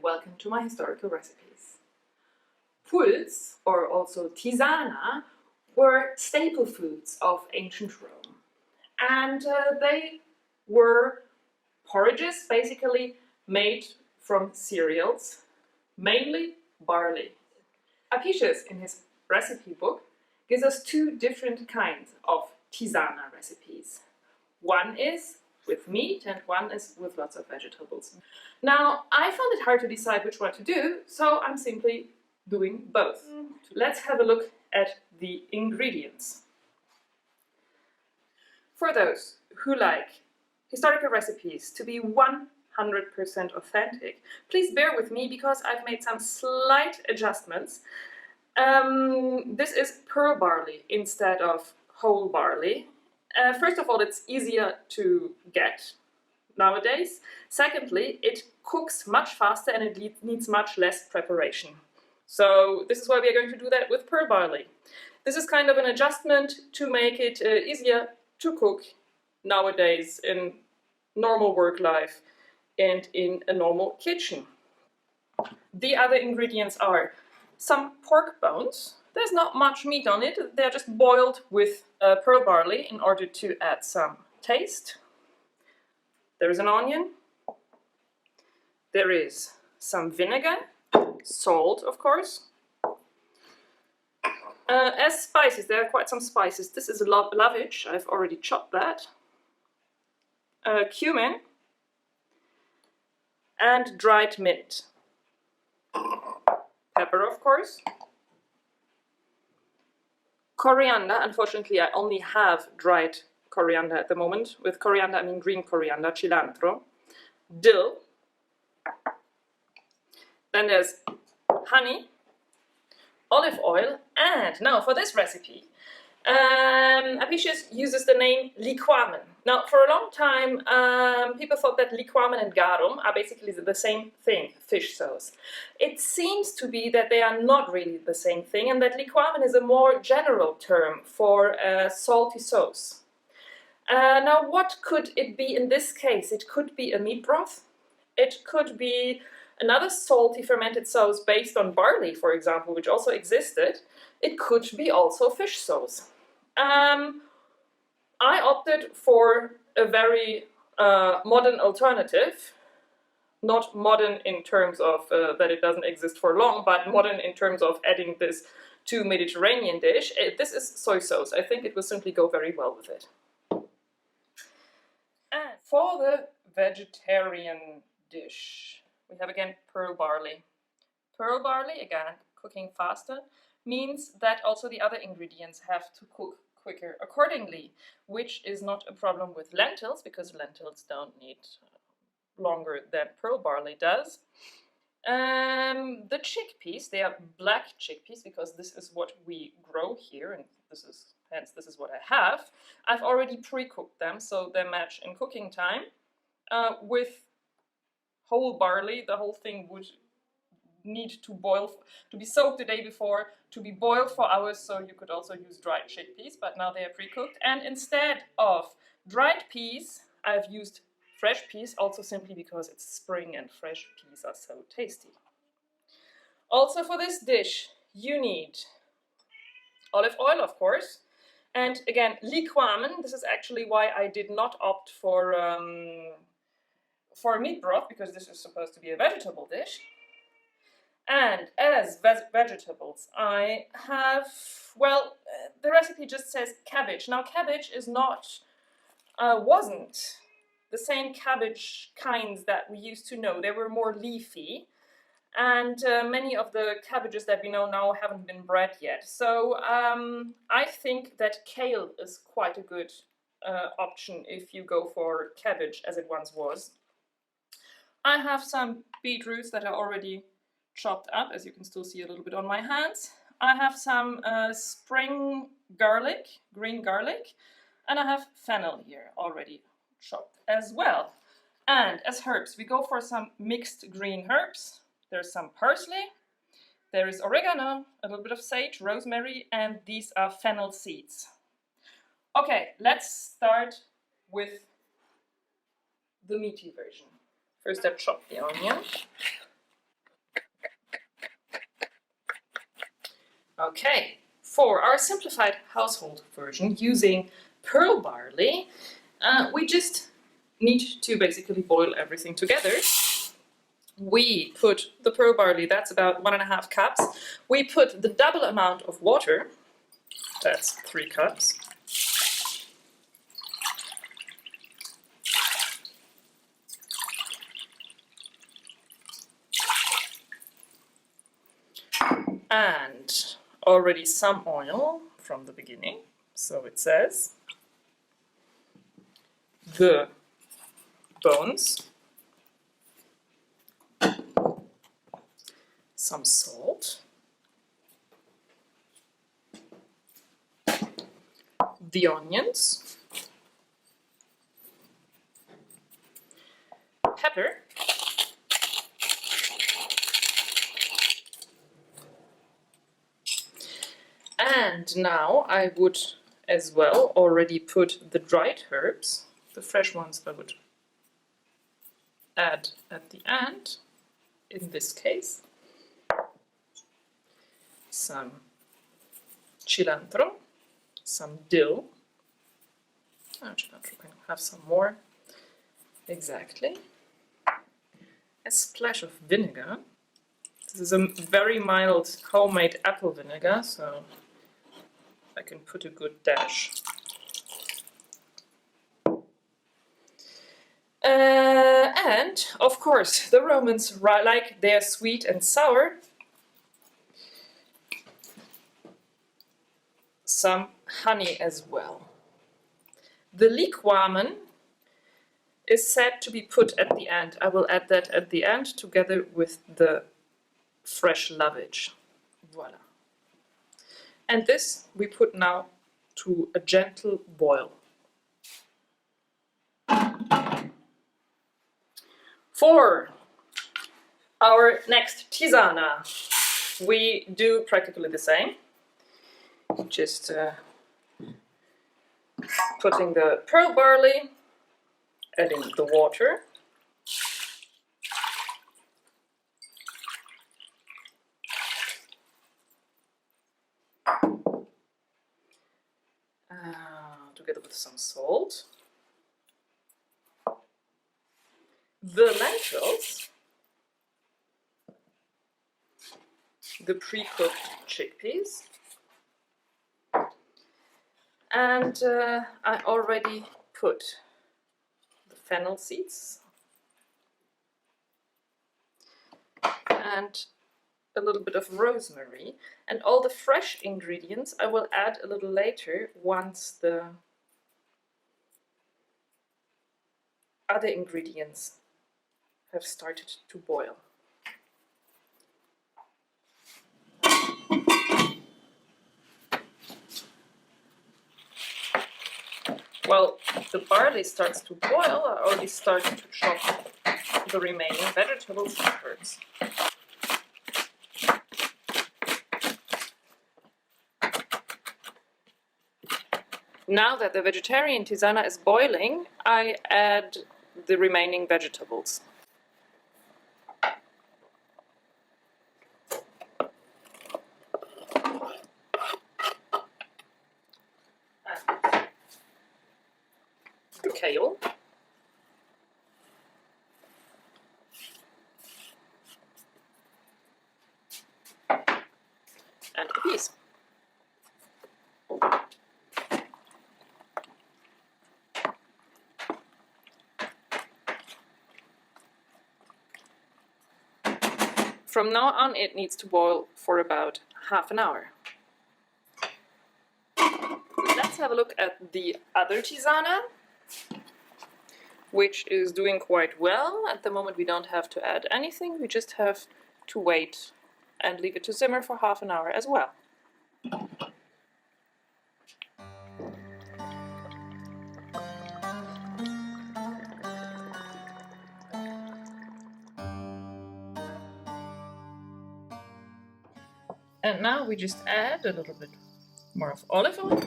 welcome to my historical recipes. Pulse, or also tisana, were staple foods of ancient Rome. And they were porridges basically made from cereals, mainly barley. Apicius, in his recipe book, gives us two different kinds of tisana recipes. One is with meat and one is with lots of vegetables. Now, I found it hard to decide which one to do, so I'm simply doing both. Let's have a look at the ingredients. For those who like historical recipes to be 100% authentic, please bear with me because I've made some slight adjustments. This is pearl barley instead of whole barley. First of all, it's easier to get nowadays. Secondly, it cooks much faster and it needs much less preparation. So this is why we are going to do that with pearl barley. This is kind of an adjustment to make it easier to cook nowadays in normal work life and in a normal kitchen. The other ingredients are some pork bones. There's not much meat on it, they're just boiled with pearl barley in order to add some taste. There is an onion. There is some vinegar, salt of course. As spices, there are quite some spices. This is lavage, I've already chopped that. Cumin and dried mint. Pepper of course. Coriander, unfortunately I only have dried coriander at the moment. With coriander I mean green coriander, cilantro. Dill. Then there's honey, olive oil, and now for this recipe, Apicius uses the name liquamen. Now for a long time people thought that liquamen and garum are basically the same thing, fish sauce. It seems to be that they are not really the same thing and that liquamen is a more general term for salty sauce. Now what could it be in this case? It could be a meat broth, it could be another salty fermented sauce based on barley, for example, which also existed. It could be also fish sauce. I opted for a very modern alternative. Not modern in terms of that it doesn't exist for long, but modern in terms of adding this to Mediterranean dish. This is soy sauce. I think it will simply go very well with it. And for the vegetarian dish, we have again pearl barley. Pearl barley, again, cooking faster, means that also the other ingredients have to cook quicker accordingly, which is not a problem with lentils, because lentils don't need longer than pearl barley does. The chickpeas, they are black chickpeas, because this is what we grow here, and hence this is what I have. I've already pre-cooked them, so they match in cooking time. With whole barley, the whole thing would need to boil, to be soaked the day before, to be boiled for hours, so you could also use dried chickpeas, but now they are pre-cooked. And instead of dried peas, I've used fresh peas, also simply because it's spring and fresh peas are so tasty. Also for this dish, you need olive oil, of course, and again, liquamen. This is actually why I did not opt for meat broth, because this is supposed to be a vegetable dish. And as vegetables, I have, well, the recipe just says cabbage. Now cabbage is not, wasn't the same cabbage kinds that we used to know. They were more leafy, and many of the cabbages that we know now haven't been bred yet. So I think that kale is quite a good option if you go for cabbage as it once was. I have some beetroots that are already chopped up, as you can still see a little bit on my hands. I have some spring garlic, green garlic, and I have fennel here already chopped as well. And as herbs, we go for some mixed green herbs. There's some parsley, there is oregano, a little bit of sage, rosemary, and these are fennel seeds. Okay, let's start with the meaty version. First I chop the onion. Okay, for our simplified household version using pearl barley, we just need to basically boil everything together. We put the pearl barley, that's about 1.5 cups. We put the double amount of water, that's 3 cups. And already some oil from the beginning, so it says. The bones, some salt, the onions, pepper, and now I would as well already put the dried herbs. The fresh ones I would add at the end, in this case. Some cilantro, some dill. Oh, cilantro can have some more. Exactly. A splash of vinegar. This is a very mild homemade apple vinegar, so I can put a good dash. And, of course, the Romans like their sweet and sour. Some honey as well. The liquamen is said to be put at the end. I will add that at the end together with the fresh lovage. Voila. And this we put now to a gentle boil. For our next tisana, we do practically the same. Just putting the pearl barley, adding the water, together with some salt, the lentils, the pre-cooked chickpeas, and I already put the fennel seeds and a little bit of rosemary, and all the fresh ingredients I will add a little later once the other ingredients have started to boil. While the barley starts to boil, I already started to chop the remaining vegetables and herbs. Now that the vegetarian tisana is boiling, I add the remaining vegetables. The kale, and the peas. From now on, it needs to boil for about half an hour. Let's have a look at the other tisana, which is doing quite well. At the moment, we don't have to add anything. We just have to wait and leave it to simmer for half an hour as well. And now we just add a little bit more of olive oil,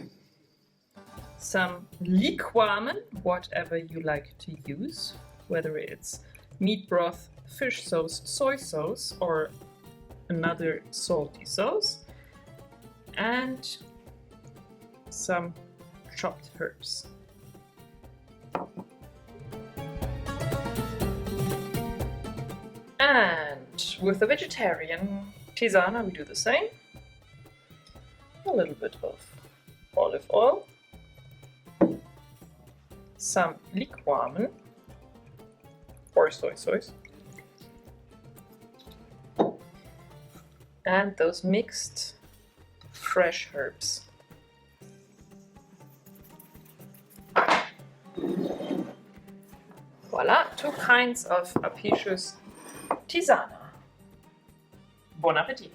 some liquamen, whatever you like to use, whether it's meat broth, fish sauce, soy sauce, or another salty sauce, and some chopped herbs. And with the vegetarian tisana we do the same. A little bit of olive oil, some liquamen or soy sauce, and those mixed fresh herbs. Voila, 2 kinds of Apicius tisana. Bon appetit!